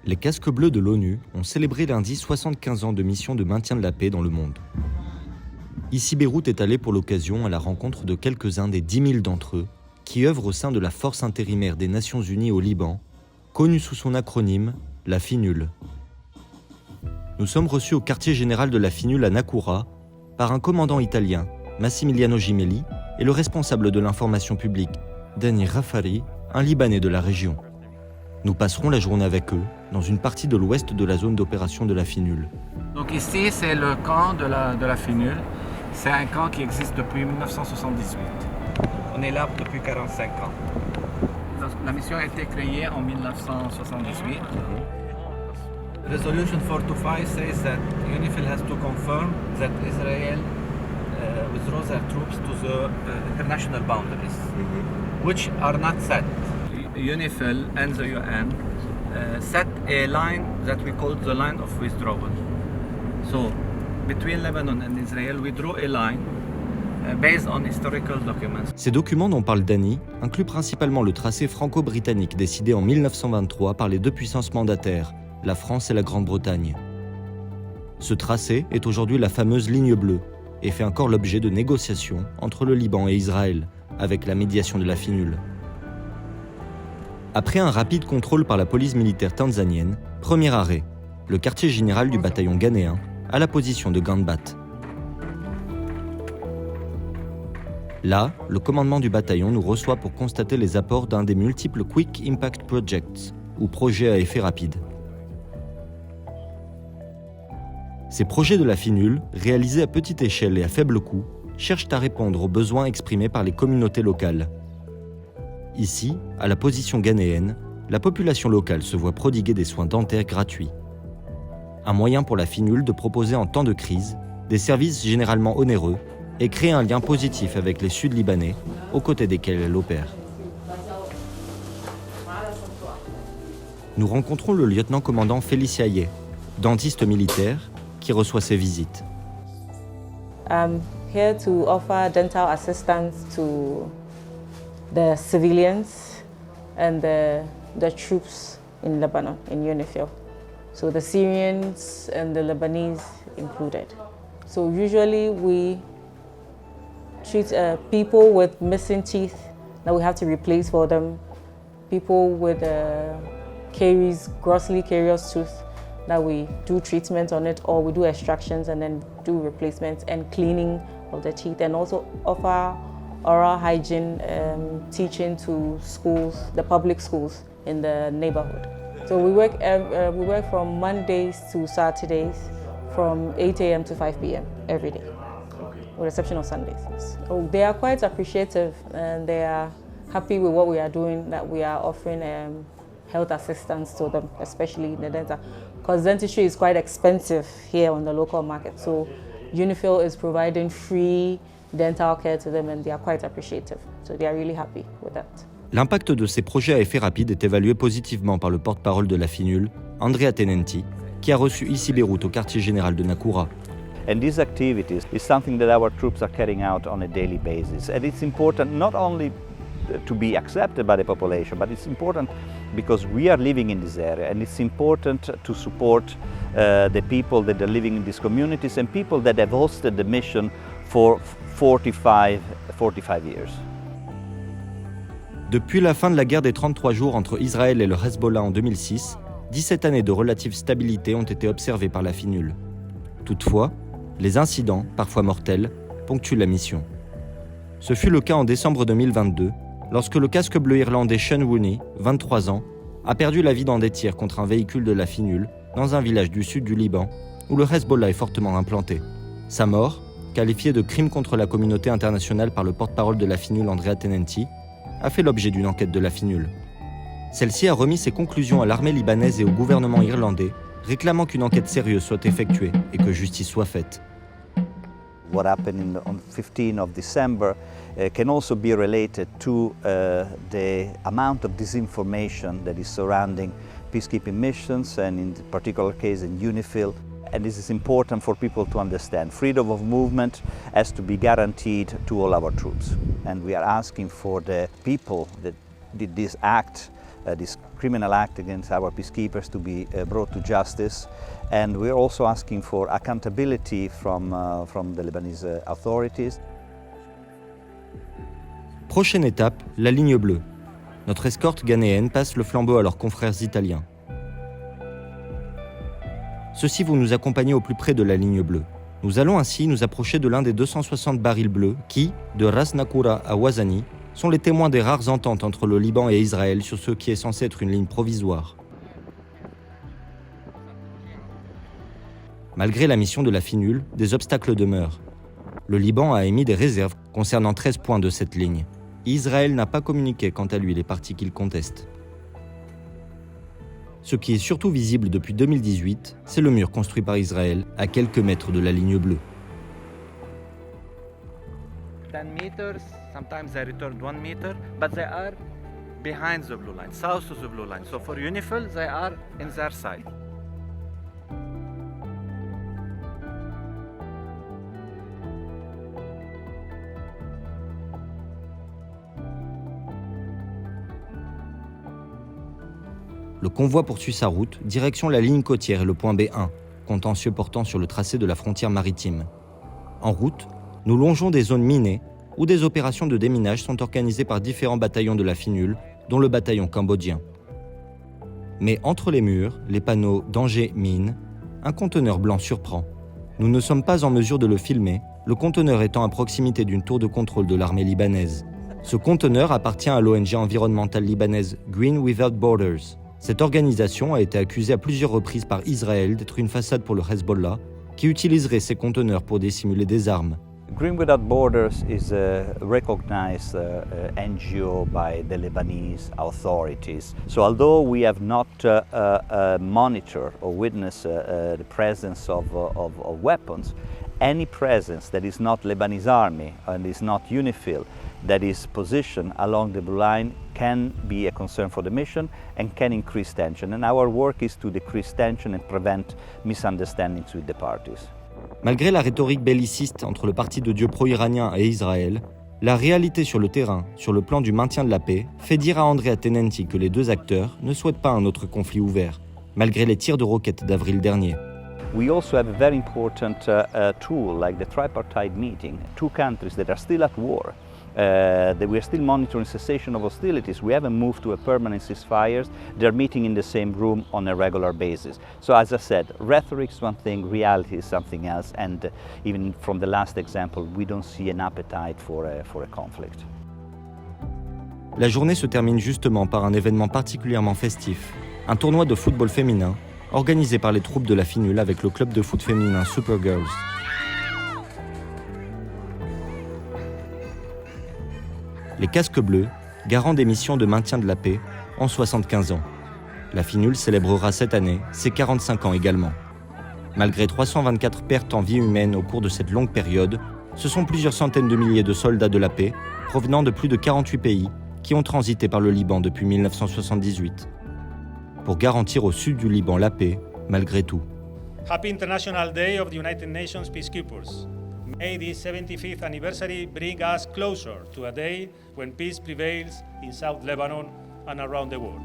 Les casques bleus de l'ONU ont célébré lundi 75 ans de mission de maintien de la paix dans le monde. Ici, Beyrouth est allé pour l'occasion à la rencontre de quelques-uns des 10 000 d'entre eux qui œuvrent au sein de la Force intérimaire des Nations Unies au Liban, connue sous son acronyme, la FINUL. Nous sommes reçus au quartier général de la FINUL à Nakoura par un commandant italien, Massimiliano Gimelli, et le responsable de l'information publique, Dani Rafari, un Libanais de la région. Nous passerons la journée avec eux dans une partie de l'ouest de la zone d'opération de la FINUL. Donc ici, c'est le camp de la FINUL. C'est un camp qui existe depuis 1978. On est là depuis 45 ans. La mission a été créée en 1978. Resolution 425 says that UNIFIL has to confirm that Israel withdraws their troops to the international boundaries, which are not set. UNIFIL and the UN set a line that we call the line of withdrawal. So, between Lebanon and Israel, we drew a line based on historical documents. Ces documents dont parle Dani incluent principalement le tracé franco-britannique décidé en 1923 par les deux puissances mandataires, la France et la Grande-Bretagne. Ce tracé est aujourd'hui la fameuse ligne bleue et fait encore l'objet de négociations entre le Liban et Israël, avec la médiation de la FINUL. Après un rapide contrôle par la police militaire tanzanienne, premier arrêt, le quartier général du bataillon ghanéen, à la position de Ganbat. Là, le commandement du bataillon nous reçoit pour constater les apports d'un des multiples Quick Impact Projects, ou projets à effet rapide. Ces projets de la FINUL, réalisés à petite échelle et à faible coût, cherchent à répondre aux besoins exprimés par les communautés locales. Ici, à la position ghanéenne, la population locale se voit prodiguer des soins dentaires gratuits. Un moyen pour la FINUL de proposer en temps de crise des services généralement onéreux et créer un lien positif avec les Sud-Libanais, aux côtés desquels elle opère. Nous rencontrons le lieutenant-commandant Félicia Yeh, dentiste militaire, qui reçoit ces visites. I'm here to offer dental assistance to the civilians and the troops in Lebanon, in UNIFIL. So the Syrians and the Lebanese included. So usually we treat people with missing teeth that we have to replace for them, people with grossly carious tooth that we do treatment on it, or we do extractions and then do replacements and cleaning of the teeth, and also offer oral hygiene teaching to schools, the public schools in the neighborhood. So we work from Mondays to Saturdays from 8 a.m. to 5 p.m. every day, with exception of Sundays. So they are quite appreciative and they are happy with what we are doing, that we are offering health assistance to them, especially in the dental, because dentistry is quite expensive here on the local market. So UNIFIL is providing free dental care to them and they are quite appreciative. So they are really happy with that. L'impact de ces projets à effet rapide est évalué positivement par le porte-parole de la FINUL, Andrea Tenenti, qui a reçu ici Beyrouth au quartier général de Nakoura. And these activities is something that our troops are carrying out on a daily basis. And it's important not only to be accepted by the population, but it's important because we are living in this area, and it's important to support the people that are living in these communities and people that have hosted the mission for 45 years. Depuis la fin de la guerre des 33 jours entre Israël et le Hezbollah en 2006, 17 années de relative stabilité ont été observées par la FINUL. Toutefois, les incidents, parfois mortels, ponctuent la mission. Ce fut le cas en décembre 2022, lorsque le casque bleu irlandais Sean Rooney, 23 ans, a perdu la vie dans des tirs contre un véhicule de la FINUL dans un village du sud du Liban, où le Hezbollah est fortement implanté. Sa mort, qualifiée de crime contre la communauté internationale par le porte-parole de la FINUL Andrea Tenenti, a fait l'objet d'une enquête de la FINUL. Celle-ci a remis ses conclusions à l'armée libanaise et au gouvernement irlandais, réclamant qu'une enquête sérieuse soit effectuée et que justice soit faite. What happened on 15 of December can also be related to the amount of disinformation that is surrounding peacekeeping missions, and in the particular case in UNIFIL. And this is important for people to understand. Freedom of movement has to be guaranteed to all our troops. And we are asking for the people that did this act, this criminal act against our peacekeepers to be brought to justice. And we're also asking for accountability from the Lebanese authorities. Prochaine étape, la ligne bleue. Notre escorte ghanéenne passe le flambeau à leurs confrères italiens. Ceux-ci vont nous accompagner au plus près de la ligne bleue. Nous allons ainsi nous approcher de l'un des 260 barils bleus qui, de Ras Nakura à Ouazani, sont les témoins des rares ententes entre le Liban et Israël sur ce qui est censé être une ligne provisoire. Malgré la mission de la FINUL, des obstacles demeurent. Le Liban a émis des réserves concernant 13 points de cette ligne. Israël n'a pas communiqué quant à lui les parties qu'il conteste. Ce qui est surtout visible depuis 2018, c'est le mur construit par Israël à quelques mètres de la ligne bleue. 10 meters, sometimes they returned 1 meter, but they are behind the blue line, south of the blue line. So for UNIFIL, they are in their side. Le convoi poursuit sa route, direction la ligne côtière et le point B1, contentieux portant sur le tracé de la frontière maritime. En route, nous longeons des zones minées où des opérations de déminage sont organisées par différents bataillons de la FINUL, dont le bataillon cambodgien. Mais entre les murs, les panneaux « Danger mine », un conteneur blanc surprend. Nous ne sommes pas en mesure de le filmer, le conteneur étant à proximité d'une tour de contrôle de l'armée libanaise. Ce conteneur appartient à l'ONG environnementale libanaise Green Without Borders. Cette organisation a été accusée à plusieurs reprises par Israël d'être une façade pour le Hezbollah, qui utiliserait ces conteneurs pour dissimuler des armes. Green Without Borders is a recognized NGO by the Lebanese authorities. So although we have not monitored or witnessed the presence of weapons, any presence that is not Lebanese army and is not UNIFIL that is positioned along the blue line can be a concern for the mission and can increase tension. And our work is to decrease tension and prevent misunderstandings with the parties. Malgré la rhétorique belliciste entre le Parti de Dieu pro-iranien et Israël, la réalité sur le terrain, sur le plan du maintien de la paix, fait dire à Andrea Tenenti que les deux acteurs ne souhaitent pas un autre conflit ouvert, malgré les tirs de roquettes d'avril dernier. We also have a very important tool like the tripartite meeting. Two countries that are still at war. That we are still monitoring cessation of hostilities. We haven't moved to a permanent ceasefire. They're meeting in the same room on a regular basis. So as I said, rhetoric is one thing, reality is something else, and even from the last example, we don't see an appetite for a conflict. La journée se termine justement par un événement particulièrement festif, un tournoi de football féminin organisé par les troupes de la FINUL avec le club de foot féminin Supergirls. Les casques bleus, garants des missions de maintien de la paix, ont 75 ans. La FINUL célébrera cette année ses 45 ans également. Malgré 324 pertes en vie humaine au cours de cette longue période, ce sont plusieurs centaines de milliers de soldats de la paix, provenant de plus de 48 pays, qui ont transité par le Liban depuis 1978. Pour garantir au sud du Liban la paix, malgré tout. Happy International Day of the United Nations Peacekeepers. May this 75th anniversary bring us closer to a day when peace prevails in South Lebanon and around the world.